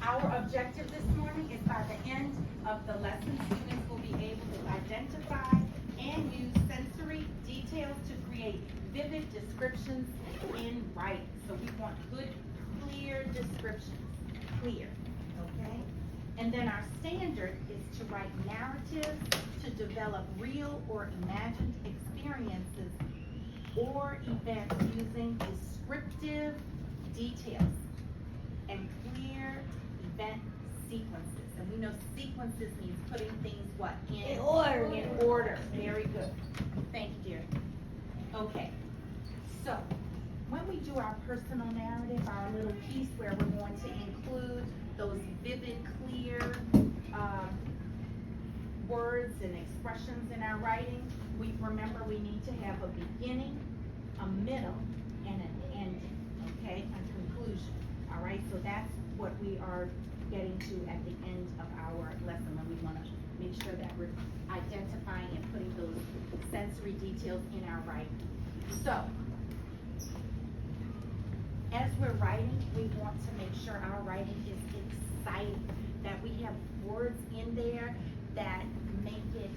Our objective this morning is by the end of the lesson, students will be able to identify and use sensory details to create vivid descriptions in writing. So we want good, clear descriptions. Clear, okay? And then our standard is to write narratives to develop real or imagined experiences or events using descriptive details and clear event sequences. And we know sequences means putting things what? In order. In order. Very good. Thank you, dear. Okay. So, when we do our personal narrative, our little piece where we're going to include those vivid, clear words and expressions in our writing, we need to have a beginning, a middle, and an ending, okay? A conclusion, all right? So that's what we are getting to at the end of our lesson when we want to make sure that we're identifying and putting those sensory details in our writing. So, as we're writing, we want to make sure our writing is exciting, that we have words in there that make it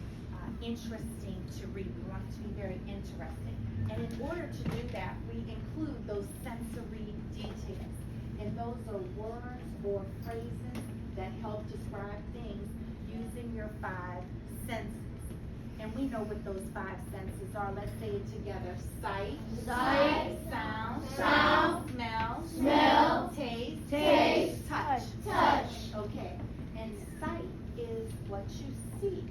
interesting to read. We want it to be very interesting. And in order to do that, we include those sensory details. And those are words or phrases that help describe things using your 5 senses. And we know what those 5 senses are. Let's say it together. Sight, Sight, sound, sound, smell, smell, taste, taste, touch. touch. Okay. And sight is what you see.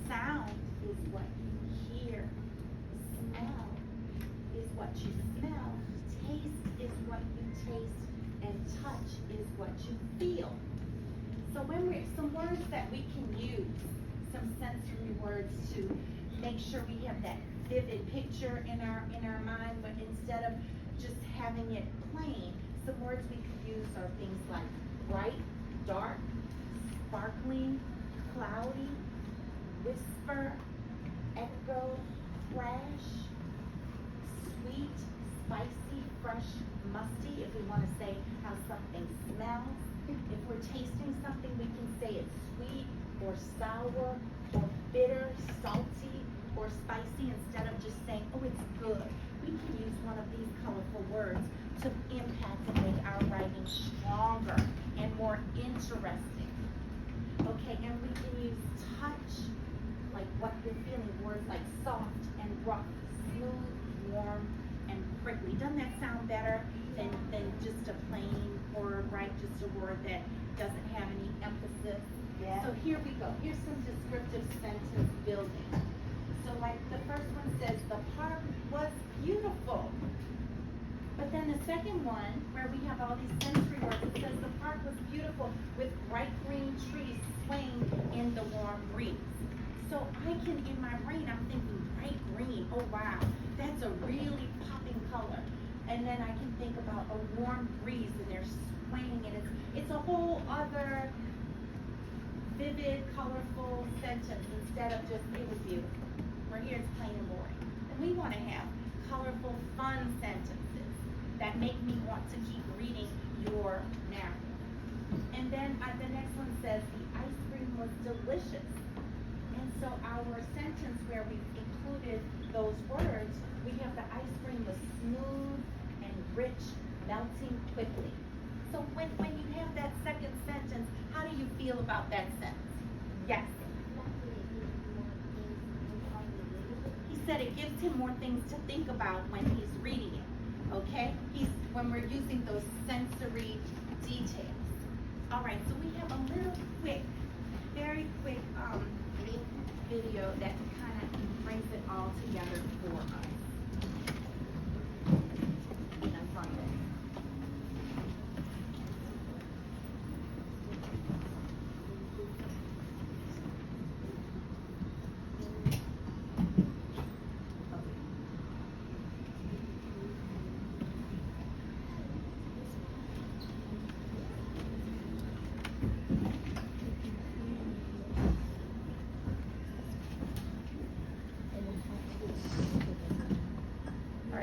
Sound is what you hear. Smell is what you smell. Taste is what you taste. And touch is what you feel. So when we're some words that we can use, some sensory words to make sure we have that vivid picture in our mind, but instead of just having it plain, some words we could use are things like bright, dark, sparkling, cloudy, whisper, echo, crash, sweet, spicy, fresh, musty, if we want to say how something smells. If we're tasting something, we can say it's sweet or sour or bitter, salty or spicy, instead of just saying, oh, it's good. We can use one of these colorful words to impact and make our writing stronger and more interesting. Okay, and we can use touch, like what you're feeling, words like soft and rough, smooth, warm, and prickly. Doesn't that sound better than just a plain word, right? Just a word that doesn't have any emphasis. Yeah. So here we go. Here's some descriptive sentence building. So like the first one says, the park was beautiful. But then the second one, where we have all these sensory words, it says the park was beautiful with bright green trees swaying in the warm breeze. So I can, in my brain, I'm thinking bright green. Oh wow, that's a really popping color. And then I can think about a warm breeze and they're swaying, and it's a whole other vivid, colorful sentence instead of just it was beautiful. Where here it's plain and boring. And we want to have colorful, fun sentences that make me want to keep reading your narrative. And then the next one says the ice cream was delicious. And so our sentence where we included those words, we have the ice cream was smooth and rich, melting quickly. So when you have that second sentence, how do you feel about that sentence? Yes. He said it gives him more things to think about when he's reading it. Okay? When we're using those sensory details. All right, so we have a little quick, very quick video that kind of brings it all together for us.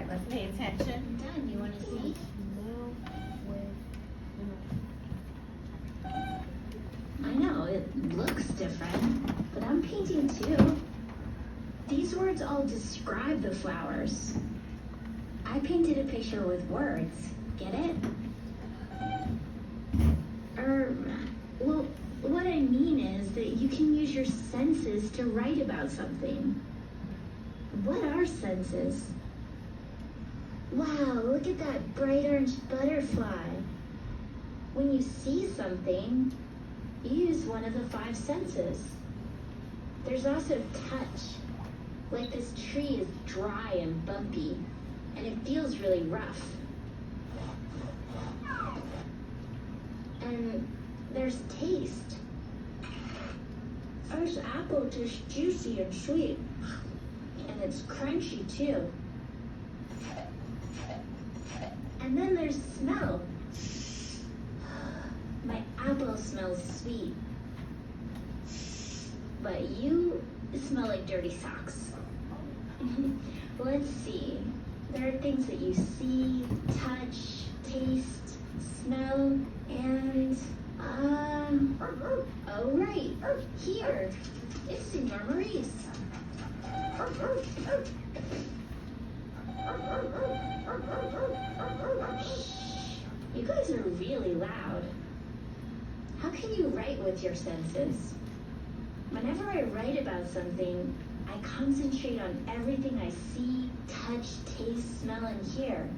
Let's pay attention. Done. You want to see? looks different, but I'm painting too. These words all describe the flowers. I painted a picture with words. Get it? Well, what I mean is that you can use your senses to write about something. What are senses? Wow, look at that bright orange butterfly. When you see something, you use one of the 5 senses. There's also touch. Like this tree is dry and bumpy, and it feels really rough. And there's taste. This apple is juicy and sweet, and it's crunchy too. And then there's smell. My apple smells sweet, but you smell like dirty socks. Let's see. There are things that you see, touch, taste, smell, and oh right, here. It's Senor Maurice. You guys are really loud. How can you write with your senses? Whenever I write about something, I concentrate on everything I see, touch, taste, smell, and hear.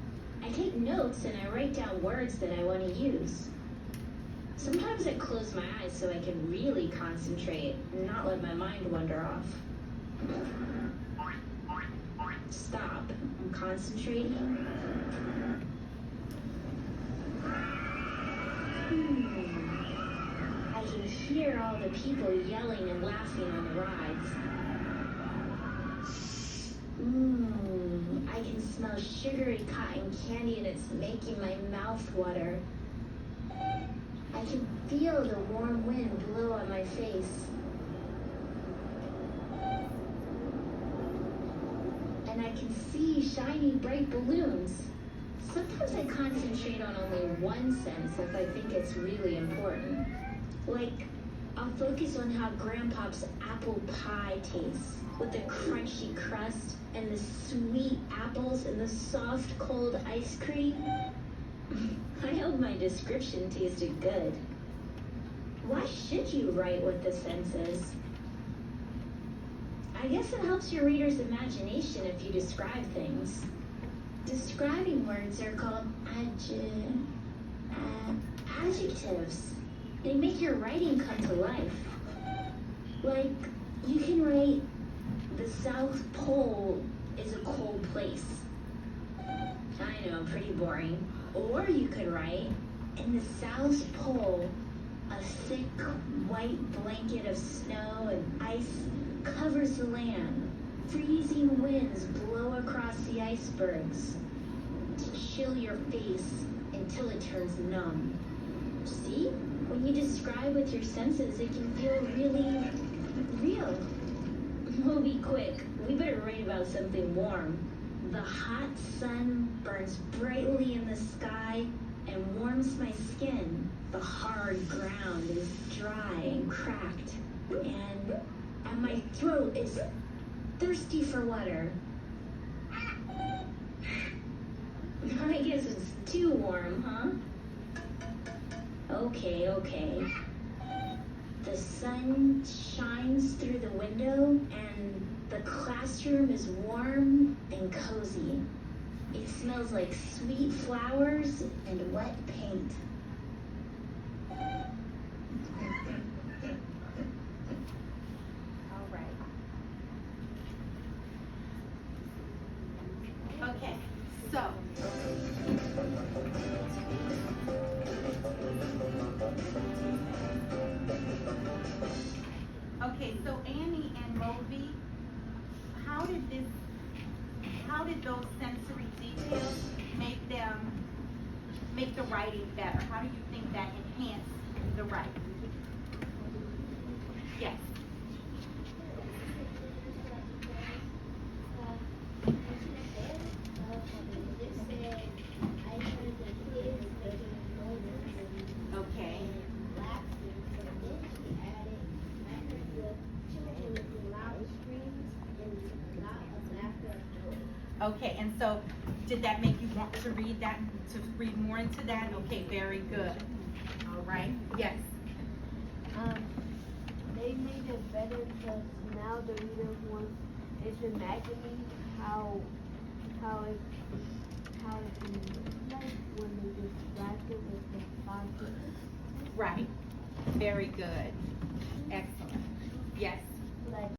I take notes and I write down words that I want to use. Sometimes I close my eyes so I can really concentrate and not let my mind wander off. Stop. I'm concentrating. I can hear all the people yelling and laughing on the rides. I can smell sugary cotton candy and it's making my mouth water. I can feel the warm wind blow on my face. And I can see shiny bright balloons. Sometimes I concentrate on only one sense if I think it's really important. Like, I'll focus on how Grandpa's apple pie tastes, with the crunchy crust and the sweet apples and the soft cold ice cream. I hope my description tasted good. Why should you write with the senses? I guess it helps your reader's imagination if you describe things. Describing words are called adjectives. They make your writing come to life. Like, you can write, the South Pole is a cold place. I know, pretty boring. Or you could write, in the South Pole, a thick white blanket of snow and ice covers the land. Freezing winds blow across the icebergs to chill your face until it turns numb. See? When you describe with your senses, it can feel really real. We'll be quick. We better write about something warm. The hot sun burns brightly in the sky and warms my skin. The hard ground is dry and cracked, and my throat is thirsty for water. I guess it's too warm, huh? Okay. The sun shines through the window and the classroom is warm and cozy. It smells like sweet flowers and wet paint. All right. Okay, so. Okay, so Annie and Moby, how did those sensory details make the writing better? How do you think that enhanced the writing? Yes. Okay. Okay, and so did that make you want to read that, to read more into that? Okay, very good. All right, yes. They made it better because now the reader wants is imagining how it can look like when they distracted with the sponsor. Right. Very good. Excellent. Yes.